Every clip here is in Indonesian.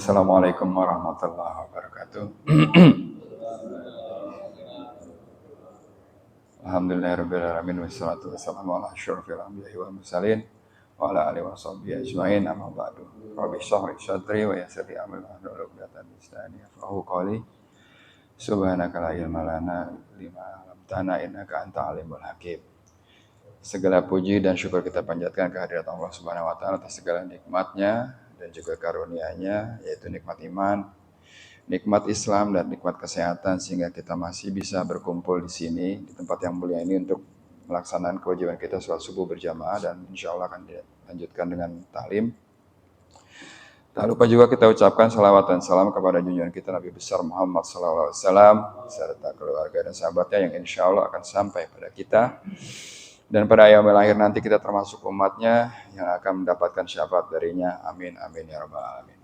Assalamualaikum warahmatullahi wabarakatuh. Alhamdulillahirrabbilalamin wassalatu wassalamu ala asyrafil anbiya'i wal mursalin wa ala alihi wa sahbihi ajma'in amma ba'du. Rabbi shrah li sadri wa yassir li amri wahlul 'uqdatam min lisani yafqahu qawli. Subhanaka la ilma lana lima 'allamtana innaka antal alimul hakim. Segala puji dan syukur kita panjatkan kehadirat Allah Subhanahu wa taala atas segala nikmatnya dan juga karunia-Nya, yaitu nikmat iman, nikmat Islam dan nikmat kesehatan, sehingga kita masih bisa berkumpul di sini di tempat yang mulia ini untuk melaksanakan kewajiban kita sholat subuh berjamaah, dan insya Allah akan dilanjutkan dengan taklim. Tak lupa juga kita ucapkan salawat dan salam kepada junjungan kita Nabi besar Muhammad SAW serta keluarga dan sahabatnya yang insya Allah akan sampai pada kita. Dan pada yaumil akhir nanti kita termasuk umatnya yang akan mendapatkan syafaat darinya. Amin, amin, ya rabbal alamin.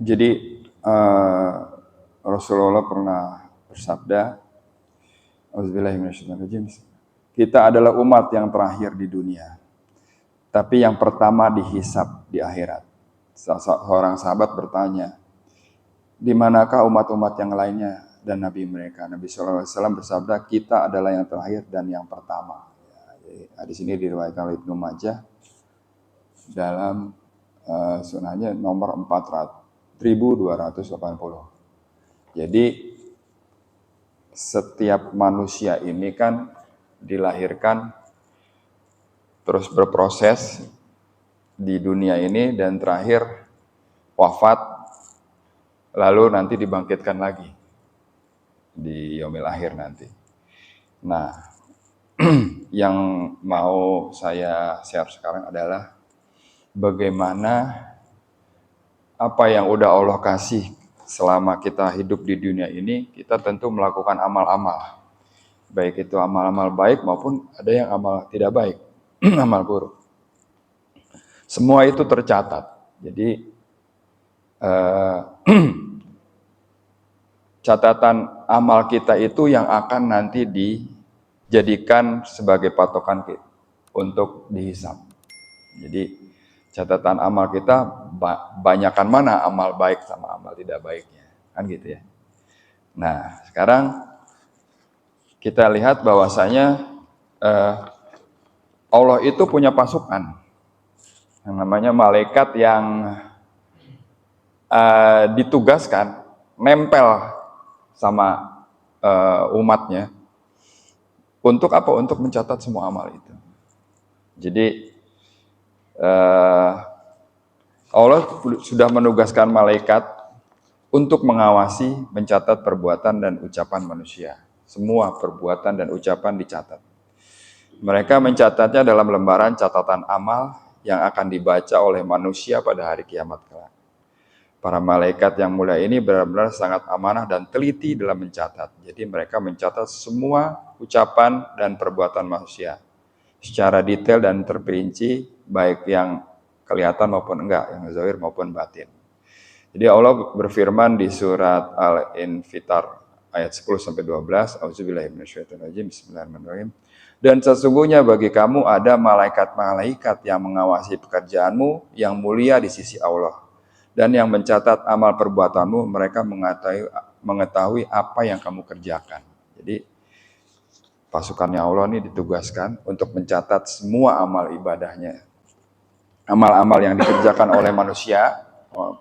Jadi Rasulullah pernah bersabda, Auzubillahiminasyaitonirrajim, kita adalah umat yang terakhir di dunia, tapi yang pertama dihisab di akhirat. Seorang sahabat bertanya, di manakah umat-umat yang lainnya dan nabi mereka? Nabi SAW bersabda, kita adalah yang terakhir dan yang pertama. Di sini diriwayatkan oleh Ibnu Majah dalam sunahnya nomor 4280. Jadi setiap manusia ini kan dilahirkan, terus berproses di dunia ini, dan terakhir wafat, lalu nanti dibangkitkan lagi di yaumil akhir nanti. Nah, yang mau saya share sekarang adalah bagaimana apa yang udah Allah kasih selama kita hidup di dunia ini, kita tentu melakukan amal-amal. Baik itu amal-amal baik maupun ada yang amal tidak baik. Amal buruk. Semua itu tercatat. Jadi catatan amal kita itu yang akan nanti dijadikan sebagai patokan kita untuk dihisab. Jadi catatan amal kita banyakkan mana amal baik sama amal tidak baiknya, kan gitu ya. Nah, sekarang kita lihat bahwasanya Allah itu punya pasukan yang namanya malaikat yang ditugaskan nempel sama umatnya untuk apa? Untuk mencatat semua amal itu. Jadi Allah sudah menugaskan malaikat untuk mengawasi, mencatat perbuatan dan ucapan manusia. Semua perbuatan dan ucapan dicatat. Mereka mencatatnya dalam lembaran catatan amal yang akan dibaca oleh manusia pada hari kiamat kelak. Para malaikat yang mulia ini benar-benar sangat amanah dan teliti dalam mencatat. Jadi mereka mencatat semua ucapan dan perbuatan manusia secara detail dan terperinci, baik yang kelihatan maupun enggak, yang zahir maupun batin. Jadi Allah berfirman di surat Al-Infitar ayat 10-12, Auzubillahiminasyaitonirrajim, Bismillahirrahmanirrahim. Dan sesungguhnya bagi kamu ada malaikat-malaikat yang mengawasi pekerjaanmu yang mulia di sisi Allah. Dan yang mencatat amal perbuatanmu, mereka mengetahui apa yang kamu kerjakan. Jadi pasukannya Allah ini ditugaskan untuk mencatat semua amal ibadahnya. Amal-amal yang dikerjakan oleh manusia,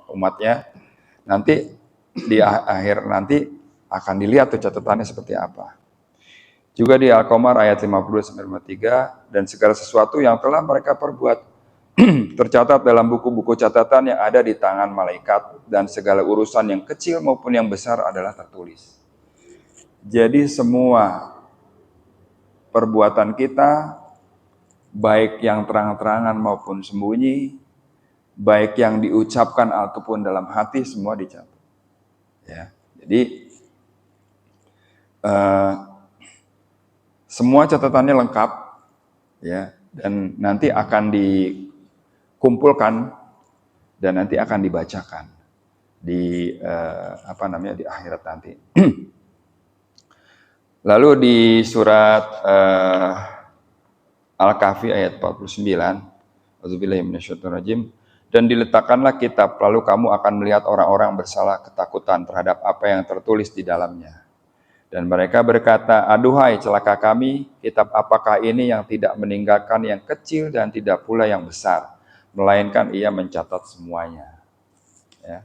umatnya, nanti di akhir nanti akan dilihat tuh catatannya seperti apa. Juga di Al-Qamar ayat 50-53, dan segala sesuatu yang telah mereka perbuat tercatat dalam buku-buku catatan yang ada di tangan malaikat, dan segala urusan yang kecil maupun yang besar adalah tertulis. Jadi semua perbuatan kita, baik yang terang-terangan maupun sembunyi, baik yang diucapkan ataupun dalam hati, semua dicatat. Ya, jadi semua catatannya lengkap, ya, dan nanti akan dikumpulkan dan nanti akan dibacakan di di akhirat nanti. Lalu di surat Al-Kahfi ayat 49, Auzubillahi minasyaitonirrajim, dan diletakkanlah kitab, lalu kamu akan melihat orang-orang bersalah ketakutan terhadap apa yang tertulis di dalamnya. Dan mereka berkata, aduhai celaka kami, kitab apakah ini yang tidak meninggalkan yang kecil dan tidak pula yang besar, melainkan ia mencatat semuanya. Ya.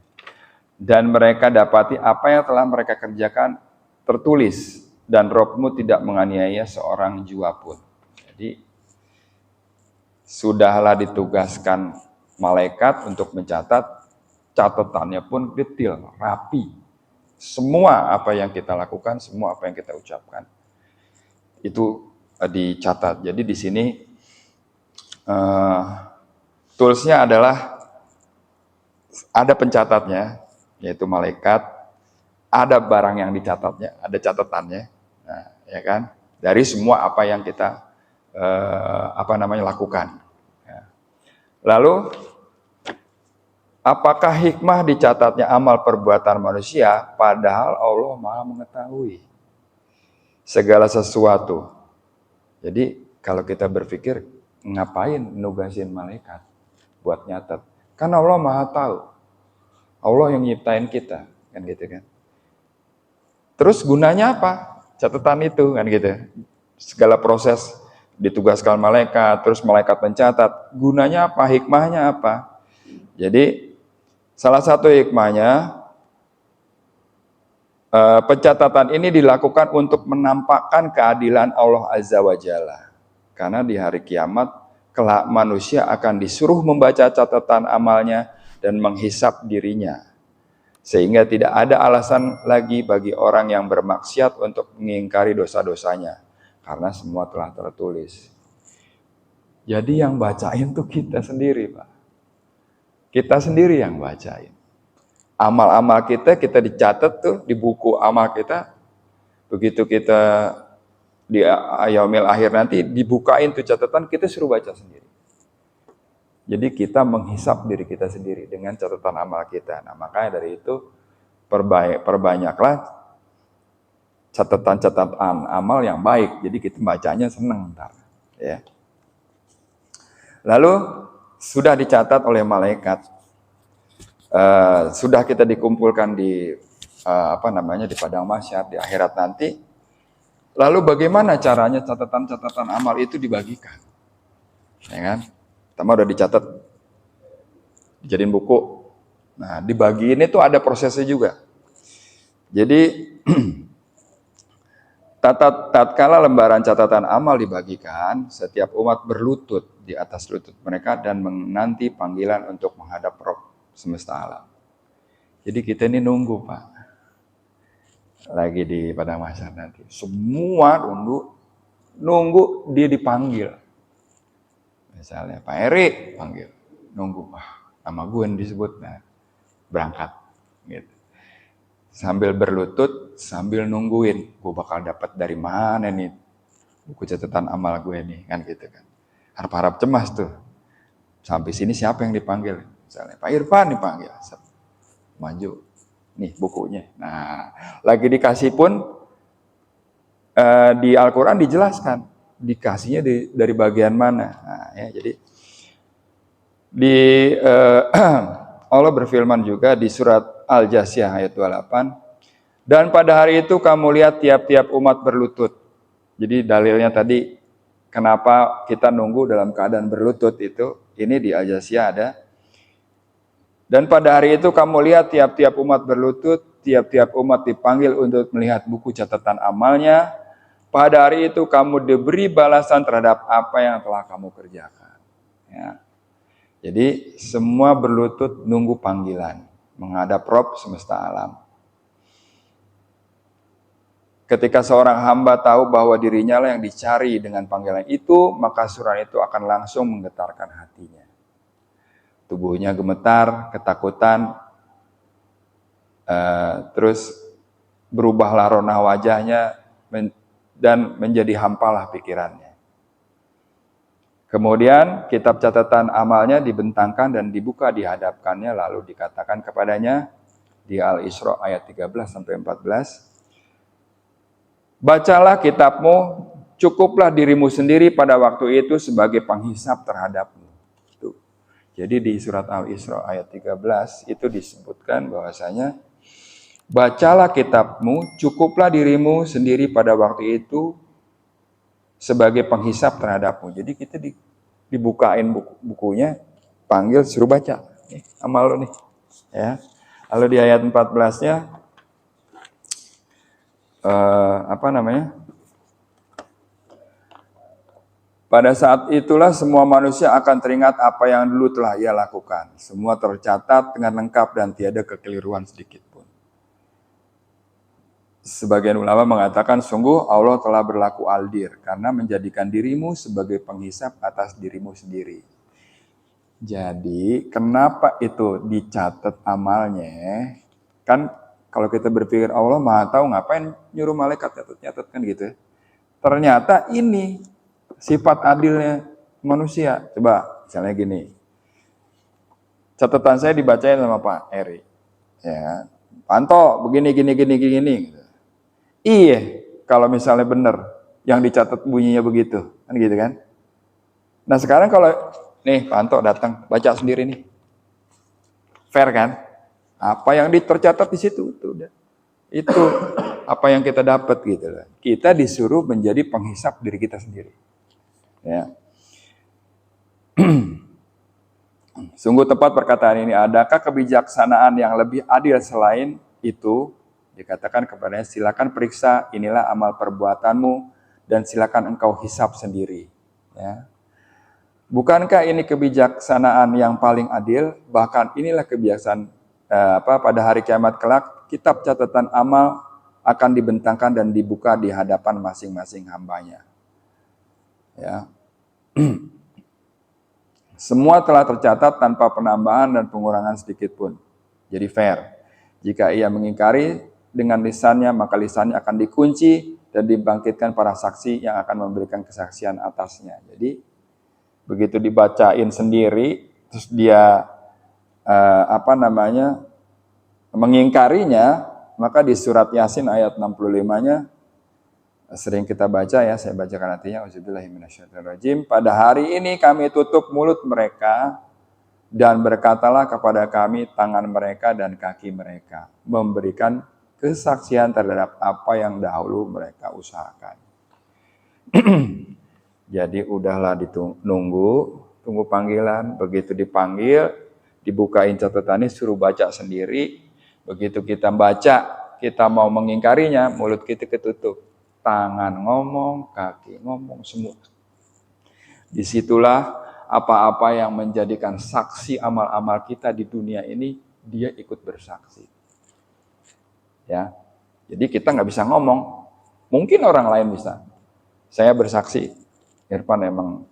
Dan mereka dapati apa yang telah mereka kerjakan tertulis, dan Robmu tidak menganiaya seorang jua pun. Jadi sudahlah ditugaskan malaikat untuk mencatat, catatannya pun detail, rapi. Semua apa yang kita lakukan, semua apa yang kita ucapkan, itu dicatat. Jadi di sini toolsnya adalah ada pencatatnya, yaitu malaikat, ada barang yang dicatatnya, ada catatannya, nah, ya kan? Dari semua apa yang kita lakukan. Ya. Lalu, apakah hikmah dicatatnya amal perbuatan manusia, padahal Allah Maha mengetahui segala sesuatu. Jadi kalau kita berpikir, ngapain nugasin malaikat buat nyatet? Karena Allah Maha tahu. Allah yang nyiptain kita, kan gitu kan. Terus gunanya apa? Catatan itu, kan gitu. Segala proses ditugaskan malaikat, terus malaikat mencatat. Gunanya apa? Hikmahnya apa? Jadi salah satu hikmahnya, pencatatan ini dilakukan untuk menampakkan keadilan Allah Azza wa Jalla. Karena di hari kiamat, kelak manusia akan disuruh membaca catatan amalnya dan menghisap dirinya. Sehingga tidak ada alasan lagi bagi orang yang bermaksiat untuk mengingkari dosa-dosanya. Karena semua telah tertulis. Jadi yang bacain tuh kita sendiri, Pak. Kita sendiri yang bacain. Amal-amal kita dicatat tuh di buku amal kita. Begitu kita di yaumil akhir nanti dibukain tuh catatan, kita suruh baca sendiri. Jadi kita menghisap diri kita sendiri dengan catatan amal kita. Nah, makanya dari itu perbanyaklah catatan-catatan amal yang baik. Jadi kita bacanya seneng ntar, ya. Lalu sudah dicatat oleh malaikat, sudah kita dikumpulkan di di padang mahsyar di akhirat nanti. Lalu bagaimana caranya catatan-catatan amal itu dibagikan? Ya kan? Pertama udah dicatat, dijadiin buku. Nah, dibagiin itu ada prosesnya juga. Jadi tatkala lembaran catatan amal dibagikan, setiap umat berlutut di atas lutut mereka dan menanti panggilan untuk menghadap Rabb semesta alam. Jadi kita ini nunggu, Pak. Lagi di padang mahsyar nanti. Semua nunggu dia dipanggil. Misalnya Pak Eri panggil, nunggu, nama gue yang disebut, nah, berangkat gitu. Sambil berlutut, sambil nungguin, gue bakal dapat dari mana nih buku catatan amal gue nih, kan gitu kan. Harap-harap cemas tuh. Sampai sini siapa yang dipanggil? Misalnya Pak Irfan dipanggil. Maju, nih bukunya. Nah, lagi dikasih pun di Al-Quran dijelaskan, dikasihnya dari bagian mana. Nah, ya, jadi Allah berfirman juga di surat Al-Jasiyah ayat 28, dan pada hari itu kamu lihat tiap-tiap umat berlutut. Jadi dalilnya tadi, kenapa kita nunggu dalam keadaan berlutut itu, ini di Al-Jasiyah ada. Dan pada hari itu kamu lihat tiap-tiap umat berlutut, tiap-tiap umat dipanggil untuk melihat buku catatan amalnya. Pada hari itu kamu diberi balasan terhadap apa yang telah kamu kerjakan. Ya. Jadi semua berlutut nunggu panggilan, menghadap Rabb semesta alam. Ketika seorang hamba tahu bahwa dirinya lah yang dicari dengan panggilan itu, maka surat itu akan langsung menggetarkan hatinya. Tubuhnya gemetar, ketakutan, terus berubahlah rona wajahnya dan menjadi hampalah pikirannya. Kemudian kitab catatan amalnya dibentangkan dan dibuka di hadapannya, lalu dikatakan kepadanya di Al-Isra ayat 13-14, Bacalah kitabmu, cukuplah dirimu sendiri pada waktu itu sebagai penghisap terhadapmu. Tuh. Jadi di surat Al-Isra ayat 13 itu disebutkan bahwasanya bacalah kitabmu, cukuplah dirimu sendiri pada waktu itu sebagai penghisap terhadapmu. Jadi kita dibukain bukunya, panggil suruh baca. Nih, amal lo nih. Ya. Lalu di ayat 14-nya pada saat itulah semua manusia akan teringat apa yang dulu telah ia lakukan. Semua tercatat dengan lengkap dan tiada kekeliruan sedikit pun. Sebagian ulama mengatakan sungguh Allah telah berlaku adil karena menjadikan dirimu sebagai penghisap atas dirimu sendiri. Jadi kenapa itu dicatat amalnya? Kan kalau kita berpikir Allah Maha tahu, ngapain nyuruh malaikat nyatet kan gitu ya. Ternyata ini sifat adilnya manusia. Coba misalnya gini. Catatan saya dibacain sama Pak Eri. Ya, Panto begini gini. Iya, kalau misalnya benar yang dicatat bunyinya begitu, kan gitu kan? Nah sekarang kalau nih Panto datang baca sendiri nih, fair kan? Apa yang tercatat di situ itu apa yang kita dapat gitu. Kita disuruh menjadi penghisap diri kita sendiri. Ya. Sungguh tepat perkataan ini. Adakah kebijaksanaan yang lebih adil selain itu? Dikatakan kepadanya, silakan periksa, inilah amal perbuatanmu, dan silakan engkau hisap sendiri. Ya. Bukankah ini kebijaksanaan yang paling adil? Bahkan inilah kebiasaan pada hari kiamat kelak, kitab catatan amal akan dibentangkan dan dibuka di hadapan masing-masing hambanya. Ya. Semua telah tercatat tanpa penambahan dan pengurangan sedikit pun. Jadi fair. Jika ia mengingkari dengan lisannya, maka lisannya akan dikunci dan dibangkitkan para saksi yang akan memberikan kesaksian atasnya. Jadi begitu dibacain sendiri, terus dia mengingkarinya, maka di surat Yasin ayat 65-nya sering kita baca ya, saya bacakan artinya. Auzubillahiminasyaitonirrajim. Pada hari ini kami tutup mulut mereka dan berkatalah kepada kami tangan mereka dan kaki mereka, memberikan kesaksian terhadap apa yang dahulu mereka usahakan. Jadi udahlah tunggu panggilan. Begitu dipanggil, dibukain catatannya, suruh baca sendiri. Begitu kita baca, kita mau mengingkarinya, mulut kita ketutup. Tangan ngomong, kaki ngomong, semua. Disitulah apa-apa yang menjadikan saksi amal-amal kita di dunia ini, dia ikut bersaksi. Ya, jadi kita nggak bisa ngomong. Mungkin orang lain bisa. Saya bersaksi, Irfan emang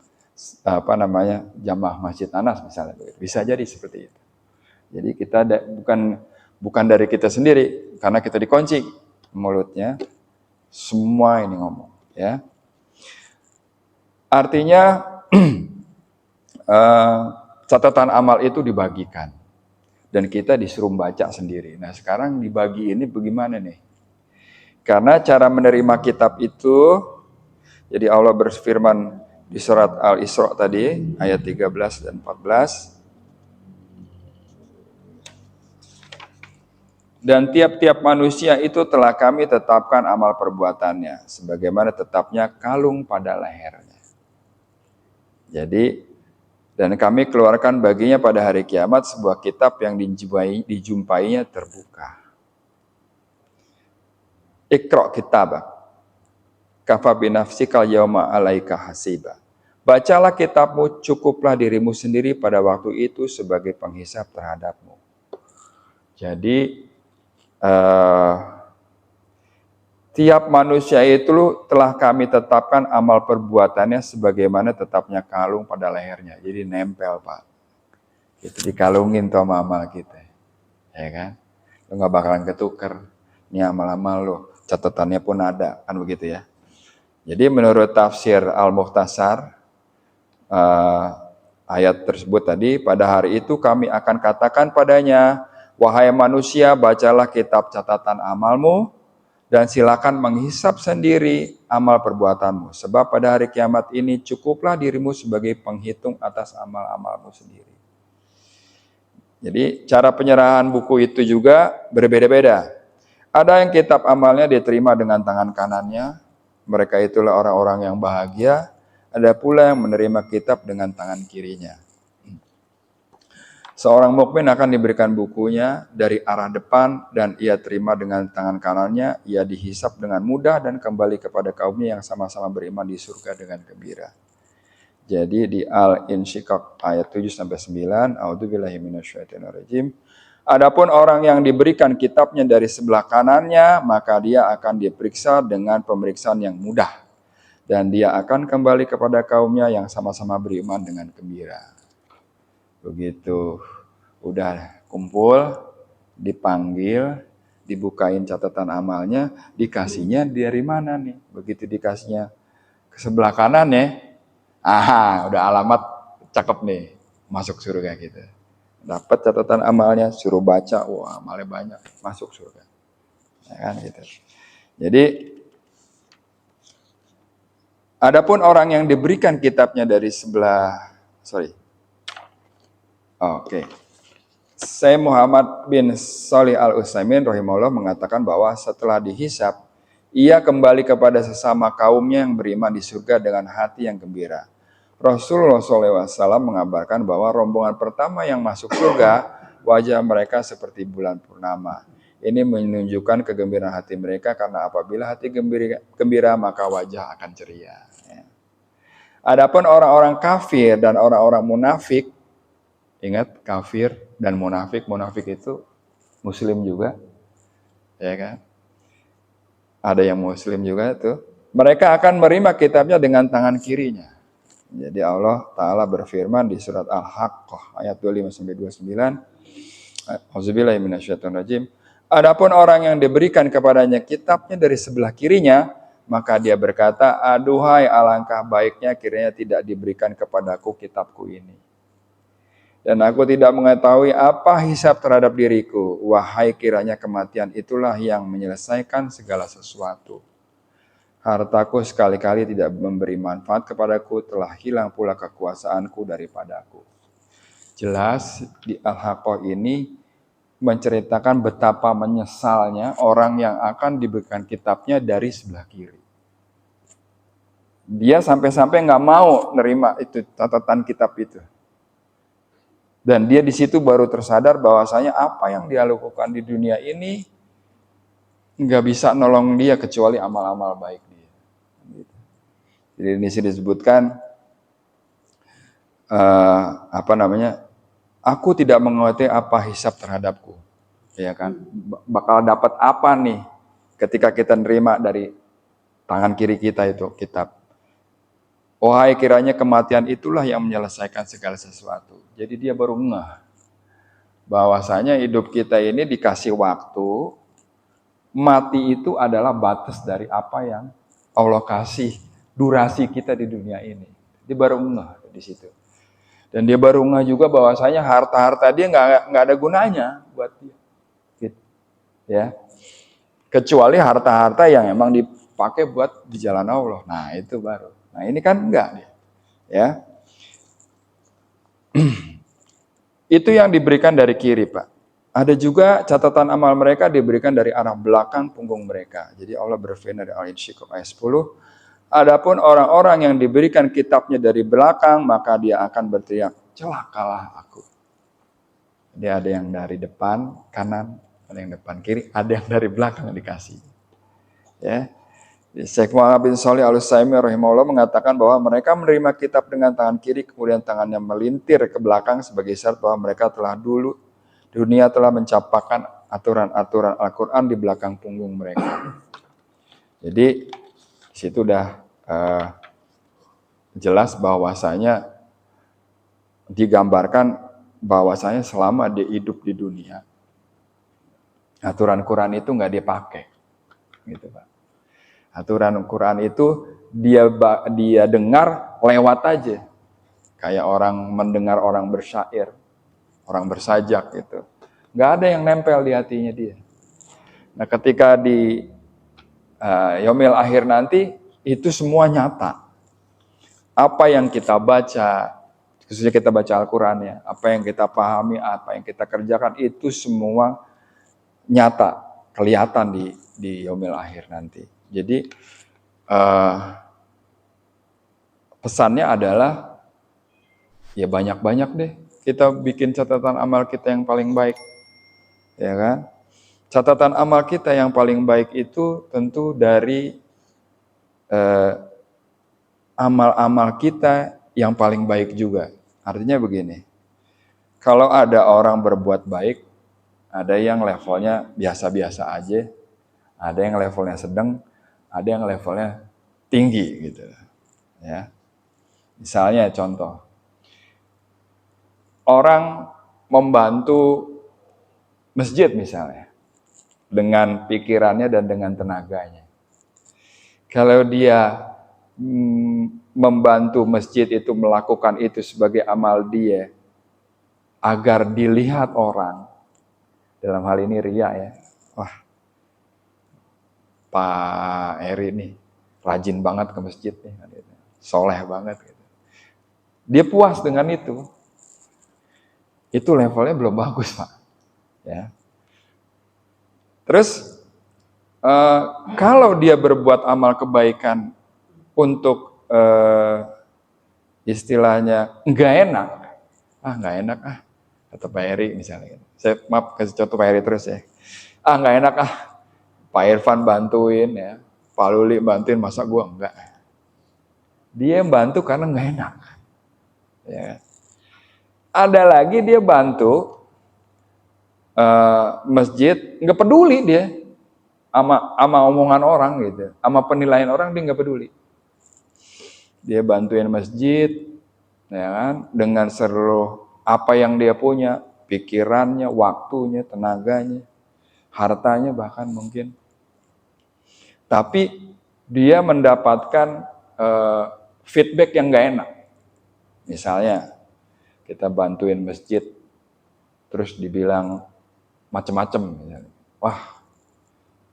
jamaah Masjid Anas misalnya, bisa jadi seperti itu. Jadi kita bukan dari kita sendiri, karena kita dikunci mulutnya, semua ini ngomong. Ya, artinya catatan amal itu dibagikan. Dan kita disuruh baca sendiri. Nah sekarang dibagi ini bagaimana nih? Karena cara menerima kitab itu, jadi Allah berfirman di surat Al-Isra tadi, ayat 13 dan 14. Dan tiap-tiap manusia itu telah kami tetapkan amal perbuatannya, sebagaimana tetapnya kalung pada lehernya. Jadi, dan kami keluarkan baginya pada hari kiamat sebuah kitab yang dijumpainya terbuka. Iqra' kitabak, kafa binafsikal yauma alaika hasiba. Bacalah kitabmu, cukuplah dirimu sendiri pada waktu itu sebagai penghisap terhadapmu. Jadi, tiap manusia itu telah kami tetapkan amal perbuatannya sebagaimana tetapnya kalung pada lehernya. Jadi nempel, Pak. Itu dikalungin tuh sama amal kita. Ya kan? Lo gak bakalan ketuker. Ini amal-amal lo. Catatannya pun ada. Kan begitu ya. Jadi menurut tafsir Al-Mukhtasar, ayat tersebut tadi, pada hari itu kami akan katakan padanya, wahai manusia, bacalah kitab catatan amalmu, Dan silakan menghisap sendiri amal perbuatanmu. Sebab pada hari kiamat ini cukuplah dirimu sebagai penghitung atas amal-amalmu sendiri. Jadi cara penyerahan buku itu juga berbeda-beda. Ada yang kitab amalnya diterima dengan tangan kanannya. Mereka itulah orang-orang yang bahagia. Ada pula yang menerima kitab dengan tangan kirinya. Seorang mukmin akan diberikan bukunya dari arah depan dan ia terima dengan tangan kanannya. Ia dihisap dengan mudah dan kembali kepada kaumnya yang sama-sama beriman di surga dengan gembira. Jadi di Al-Insyiqaq ayat 7-9, A'udzubillahi minasyaitonirrajim. Adapun orang yang diberikan kitabnya dari sebelah kanannya, maka dia akan diperiksa dengan pemeriksaan yang mudah. Dan dia akan kembali kepada kaumnya yang sama-sama beriman dengan gembira. Begitu udah kumpul, dipanggil, dibukain catatan amalnya, dikasihnya dari mana nih? Begitu dikasihnya ke sebelah kanan ya, udah alamat cakep nih, masuk surga gitu. Dapat catatan amalnya, suruh baca, wah amalnya banyak, masuk surga. Ya kan gitu. Jadi adapun orang yang diberikan kitabnya dari sebelah, Saya Muhammad bin Shalih Al-Utsaimin rahimahullah mengatakan bahwa setelah dihisap, ia kembali kepada sesama kaumnya yang beriman di surga dengan hati yang gembira. Rasulullah SAW mengabarkan bahwa rombongan pertama yang masuk surga, wajah mereka seperti bulan purnama. Ini menunjukkan kegembiraan hati mereka karena apabila hati gembira maka wajah akan ceria. Adapun orang-orang kafir dan orang-orang munafik, ingat kafir dan munafik itu muslim juga, ya kan? Ada yang muslim juga tuh. Mereka akan menerima kitabnya dengan tangan kirinya. Jadi Allah Ta'ala berfirman di surat Al-Haqqah ayat 25-29. Auzubillahi minasyaitonirrajim. Adapun orang yang diberikan kepadanya kitabnya dari sebelah kirinya, maka dia berkata, aduhai alangkah baiknya kiranya tidak diberikan kepadaku kitabku ini. Dan aku tidak mengetahui apa hisab terhadap diriku. Wahai kiranya kematian itulah yang menyelesaikan segala sesuatu. Hartaku sekali-kali tidak memberi manfaat kepadaku, telah hilang pula kekuasaanku daripadaku. Jelas di Al-Haqqah ini menceritakan betapa menyesalnya orang yang akan diberikan kitabnya dari sebelah kiri. Dia sampai-sampai nggak mau nerima itu catatan kitab itu. Dan dia di situ baru tersadar bahwasanya apa yang dia lakukan di dunia ini nggak bisa nolong dia kecuali amal-amal baik dia. Jadi di sini disebutkan aku tidak mengerti apa hisab terhadapku, ya kan? Bakal dapat apa nih ketika kita nerima dari tangan kiri kita itu kitab. Wahai kiranya kematian itulah yang menyelesaikan segala sesuatu. Jadi dia baru ngeh bahwasanya hidup kita ini dikasih waktu, mati itu adalah batas dari apa yang Allah kasih durasi kita di dunia ini. Dia baru ngeh di situ. Dan dia baru ngeh juga bahwasanya harta-harta dia nggak ada gunanya buat dia. Gitu. Ya. Kecuali harta-harta yang emang dipakai buat di jalan Allah. Nah, itu baru. Nah, ini kan enggak, ya. Itu yang diberikan dari kiri, Pak. Ada juga catatan amal mereka diberikan dari arah belakang punggung mereka. Jadi Allah berfirman dari Al-Insyiqaq ayat 10. Adapun orang-orang yang diberikan kitabnya dari belakang, maka dia akan berteriak, celakalah aku. Jadi ada yang dari depan kanan, ada yang depan kiri, ada yang dari belakang yang dikasih. Ya. Syekh Muhammad bin Shalih Al-Utsaimin rahimahullah mengatakan bahwa mereka menerima kitab dengan tangan kiri, kemudian tangannya melintir ke belakang sebagai syarat bahwa mereka telah dulu dunia telah mencapakan aturan-aturan Al-Quran di belakang punggung mereka. Jadi di situ udah jelas bahwasanya digambarkan bahwasanya selama dia hidup di dunia aturan Quran itu nggak dipakai, gitu Pak. Aturan Quran itu dia dengar lewat aja. Kayak orang mendengar orang bersyair, orang bersajak gitu. Nggak ada yang nempel di hatinya dia. Nah ketika yaumil akhir nanti itu semua nyata. Apa yang kita baca, khususnya kita baca Al-Quran ya, apa yang kita pahami, apa yang kita kerjakan, itu semua nyata, kelihatan di yaumil akhir nanti. Jadi pesannya adalah ya banyak-banyak deh kita bikin catatan amal kita yang paling baik, ya kan? Catatan amal kita yang paling baik itu tentu dari amal-amal kita yang paling baik juga. Artinya begini, kalau ada orang berbuat baik, ada yang levelnya biasa-biasa aja, ada yang levelnya sedang, ada yang levelnya tinggi gitu. Ya. Misalnya contoh, orang membantu masjid misalnya, dengan pikirannya dan dengan tenaganya. Kalau dia membantu masjid itu melakukan itu sebagai amal dia, agar dilihat orang, dalam hal ini ria ya, wah Pak Eri nih rajin banget ke masjid nih, soleh banget gitu. Dia puas dengan itu levelnya belum bagus Pak. Ya. Terus kalau dia berbuat amal kebaikan untuk istilahnya nggak enak kata Pak Eri misalnya. Saya maaf kasih contoh Pak Eri terus ya. Nggak enak Pak Irfan bantuin ya, Pak Luli bantuin, masa gua enggak. Dia bantu karena nggak enak. Ya. Ada lagi dia bantu masjid, nggak peduli dia sama omongan orang gitu, sama penilaian orang dia nggak peduli. Dia bantuin masjid, ya kan, dengan seluruh apa yang dia punya, pikirannya, waktunya, tenaganya, hartanya bahkan mungkin. Tapi dia mendapatkan feedback yang nggak enak. Misalnya kita bantuin masjid, terus dibilang macam-macam, wah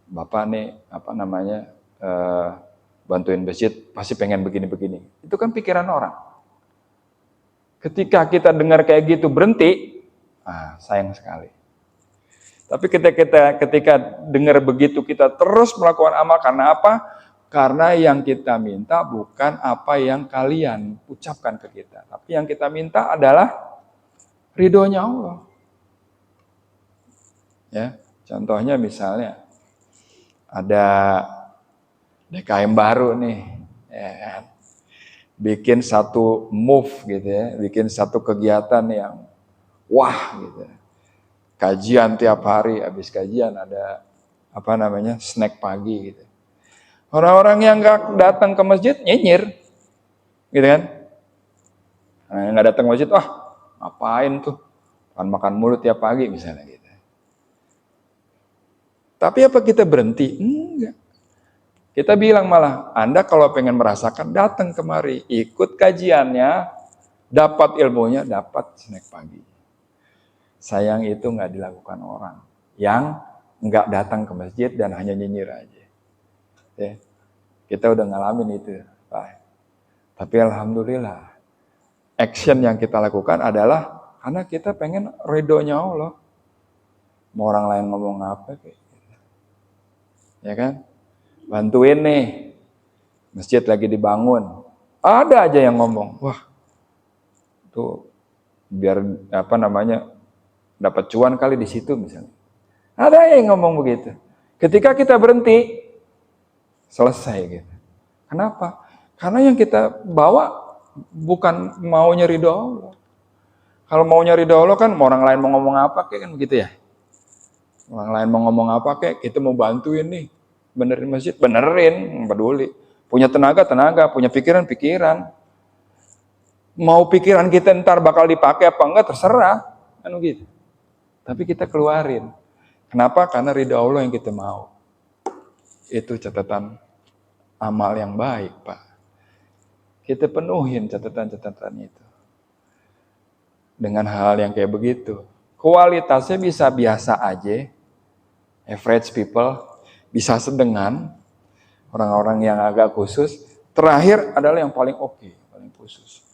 Bapak nih bantuin masjid pasti pengen begini-begini. Itu kan pikiran orang. Ketika kita dengar kayak gitu berhenti, sayang sekali. Tapi ketika dengar begitu kita terus melakukan amal, karena apa? Karena yang kita minta bukan apa yang kalian ucapkan ke kita, tapi yang kita minta adalah ridhonya Allah. Ya, contohnya misalnya ada DKM baru nih, ya kan? Bikin satu move gitu ya, bikin satu kegiatan yang wah gitu. Kajian tiap hari, habis kajian ada snack pagi gitu. Orang-orang yang nggak datang ke masjid nyinyir, gitu kan? Yang nggak datang ke masjid, ngapain tuh? Makan mulu tiap pagi misalnya gitu. Tapi apa kita berhenti? Enggak. Kita bilang malah, Anda kalau pengen merasakan, datang kemari, ikut kajiannya, dapat ilmunya, dapat snack pagi. Sayang itu nggak dilakukan orang yang nggak datang ke masjid dan hanya nyinyir aja. Ya, kita udah ngalamin itu, Pak. Tapi alhamdulillah, action yang kita lakukan adalah karena kita pengen ridhonya Allah. Mau orang lain ngomong apa kayak gitu. Ya kan? Bantuin nih, masjid lagi dibangun. Ada aja yang ngomong, wah, tuh biar dapat cuan kali di situ misalnya. Ada yang ngomong begitu. Ketika kita berhenti, selesai gitu. Kenapa? Karena yang kita bawa bukan maunya ridho Allah. Kalau maunya ridho Allah kan orang lain mau ngomong apa kayak kan begitu ya. Orang lain mau ngomong apa kayak, kita mau bantuin nih. Benerin masjid, benerin, peduli. Punya tenaga, punya pikiran. Mau pikiran kita ntar bakal dipakai apa enggak, terserah. Kan gitu. Tapi kita keluarin. Kenapa? Karena ridha Allah yang kita mau. Itu catatan amal yang baik, Pak. Kita penuhin catatan-catatan itu. Dengan hal yang kayak begitu. Kualitasnya bisa biasa aja. Average people. Bisa sedengan, orang-orang yang agak khusus. Terakhir adalah yang paling oke, paling khusus.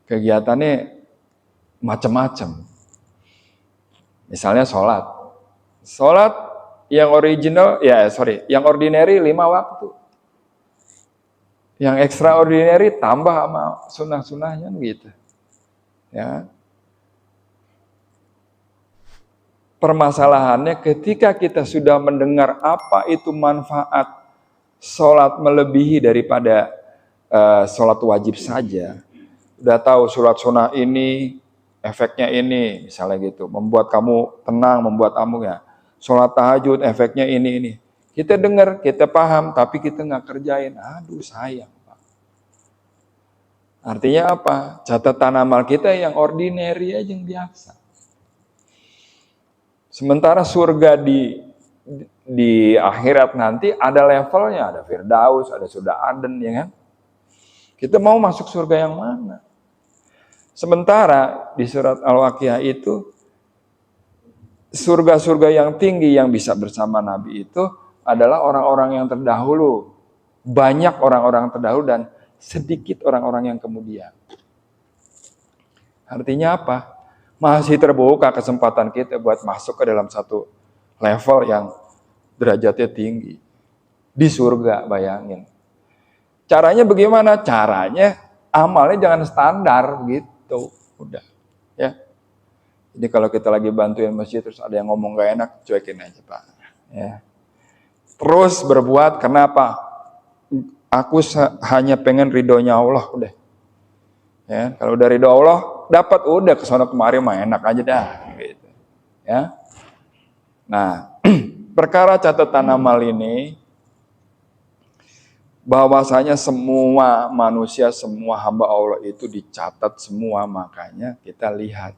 Kegiatannya macam-macam. Misalnya sholat. Sholat yang original, yang ordinary 5 waktu. Yang extraordinary tambah sama sunnah-sunnahnya gitu. Ya. Permasalahannya ketika kita sudah mendengar apa itu manfaat sholat melebihi daripada sholat wajib saja. Udah tahu sholat sunnah ini, efeknya ini, misalnya gitu. Membuat kamu tenang, membuat kamu ya. Sholat tahajud, efeknya ini. Kita dengar, kita paham, tapi kita nggak kerjain. Aduh sayang, Pak. Artinya apa? Catatan amal kita yang ordinary aja, yang biasa. Sementara surga di akhirat nanti ada levelnya, ada Firdaus, ada Surga Aden, ya kan? Kita mau masuk surga yang mana? Sementara di surat Al-Waqiah itu surga-surga yang tinggi yang bisa bersama Nabi itu adalah orang-orang yang terdahulu. Banyak orang-orang terdahulu dan sedikit orang-orang yang kemudian. Artinya apa? Masih terbuka kesempatan kita buat masuk ke dalam satu level yang derajatnya tinggi. Di surga, bayangin. Caranya bagaimana? Caranya amalnya jangan standar gitu. Udah. Ya. Jadi kalau kita lagi bantuin masjid terus ada yang ngomong gak enak, cuekin aja Pak. Ya. Terus berbuat, kenapa? Aku hanya pengen ridhonya Allah, udah. Ya, kalau udah ridho Allah, dapat udah kesana kemari mah enak aja dah. Gitu. Ya. Nah, perkara catatan amal ini, bahwasanya semua manusia, semua hamba Allah itu dicatat semua, makanya kita lihat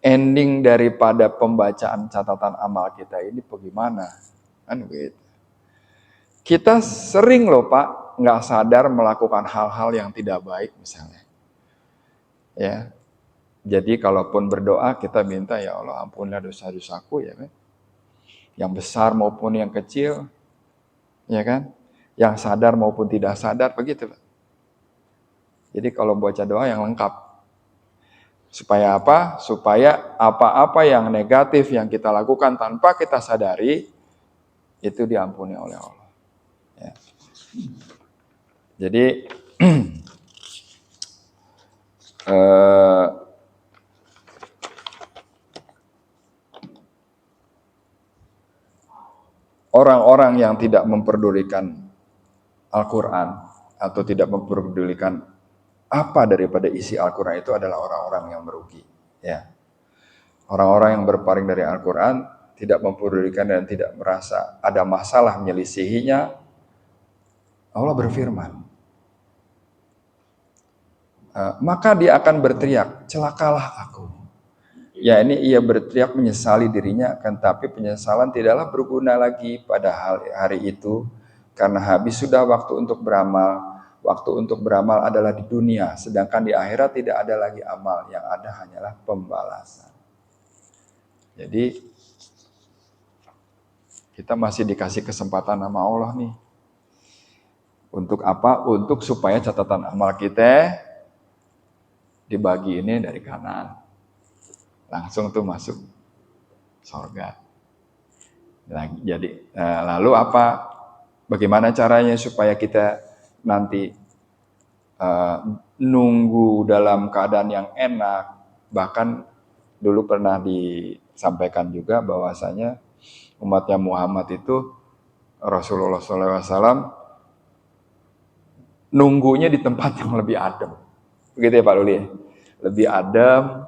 ending daripada pembacaan catatan amal kita ini bagaimana, kan gitu. Kita sering loh Pak, nggak sadar melakukan hal-hal yang tidak baik misalnya. Ya, jadi kalaupun berdoa kita minta ya Allah ampunilah dosa-dosaku ya kan, yang besar maupun yang kecil, ya kan, yang sadar maupun tidak sadar begitu Pak. Jadi kalau baca doa yang lengkap. Supaya apa? Supaya apa-apa yang negatif yang kita lakukan tanpa kita sadari itu diampuni oleh Allah. Ya. Jadi orang-orang yang tidak memperdulikan Al-Quran atau tidak memperdulikan apa daripada isi Al-Quran itu adalah orang-orang yang merugi. Ya. Orang-orang yang berpaling dari Al-Quran tidak memperdulikan dan tidak merasa ada masalah menyelisihinya. Allah berfirman, maka dia akan berteriak, celakalah aku. Ya ini ia berteriak menyesali dirinya, akan tapi penyesalan tidaklah berguna lagi pada hari itu, karena habis sudah waktu untuk beramal. Waktu untuk beramal adalah di dunia, sedangkan di akhirat tidak ada lagi amal, yang ada hanyalah pembalasan. Jadi kita masih dikasih kesempatan sama Allah nih. Untuk apa? Untuk supaya catatan amal kita dibagi ini dari kanan. Langsung tuh masuk surga. Jadi lalu apa? Bagaimana caranya supaya kita nanti nunggu dalam keadaan yang enak? Bahkan dulu pernah disampaikan juga bahwasanya umatnya Muhammad itu Rasulullah SAW nunggunya di tempat yang lebih adem. Begitu ya Pak Luli? Lebih adem,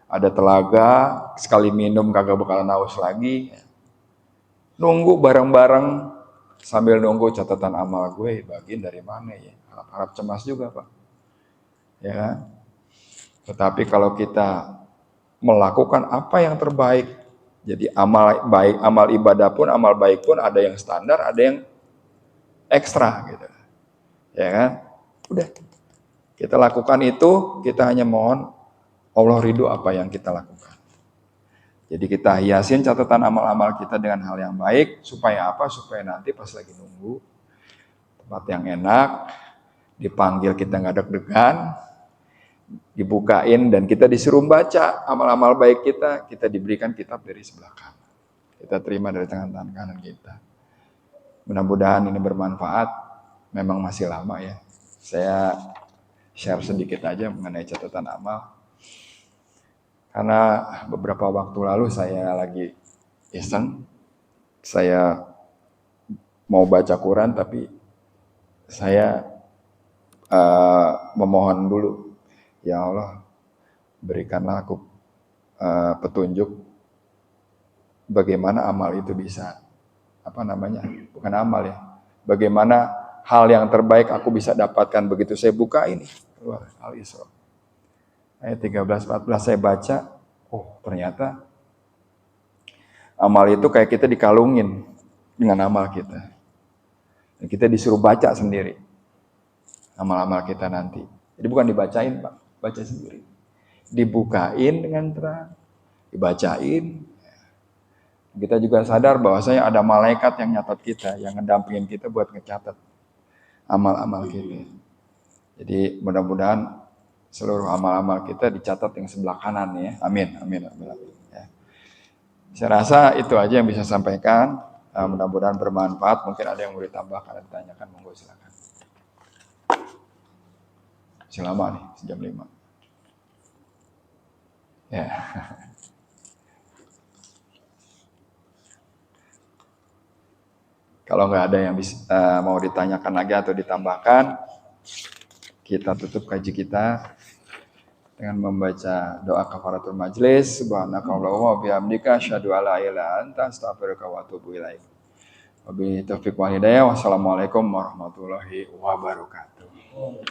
ada telaga, sekali minum kagak bakalan haus lagi. Nunggu bareng-bareng, sambil nunggu catatan amal gue, bagian dari mana ya? Harap cemas juga Pak. Ya. Tetapi kalau kita melakukan apa yang terbaik, jadi amal baik, amal ibadah pun, amal baik pun ada yang standar, ada yang ekstra gitu. Ya kan? Udah. Kita lakukan itu, kita hanya mohon Allah ridho apa yang kita lakukan. Jadi kita hiasin catatan amal-amal kita dengan hal yang baik, supaya apa? Supaya nanti pas lagi nunggu tempat yang enak, dipanggil kita nggak deg-degan, dibukain dan kita disuruh baca amal-amal baik kita diberikan kitab dari sebelah kanan. Kita terima dari tangan kanan kita. Mudah-mudahan ini bermanfaat. Memang masih lama ya. Saya share sedikit aja mengenai catatan amal. Karena beberapa waktu lalu saya lagi iseng. Saya mau baca Quran tapi saya memohon dulu. Ya Allah, berikanlah aku petunjuk bagaimana amal itu bisa, bukan amal ya, bagaimana hal yang terbaik aku bisa dapatkan. Begitu saya buka ini, keluar Al-Isra. Ayat 13-14 saya baca, ternyata amal itu kayak kita dikalungin dengan amal kita. Dan kita disuruh baca sendiri amal-amal kita nanti. Jadi bukan dibacain Pak, baca sendiri. Dibukain dengan terang, dibacain. Kita juga sadar bahwasanya ada malaikat yang nyatat kita, yang ngedampingin kita buat ngecatat amal-amal kita. Jadi mudah-mudahan seluruh amal-amal kita dicatat yang sebelah kanan ya. Amin. Ya. Saya rasa itu aja yang bisa saya sampaikan. Mudah-mudahan bermanfaat. Mungkin ada yang mau ditambahkan, ditanyakan, monggo silakan. Selama nih, jam 5. Ya. Kalau nggak ada yang mau ditanyakan lagi atau ditambahkan, kita tutup kaji kita dengan membaca doa kafaratul majlis. Subhanakallahumma wa bihamdika asyhadu an la ilaha illa anta astaghfiruka wa atubu ilaik. Wabillahi taufiq wal hidayah. Wassalamualaikum warahmatullahi wabarakatuh.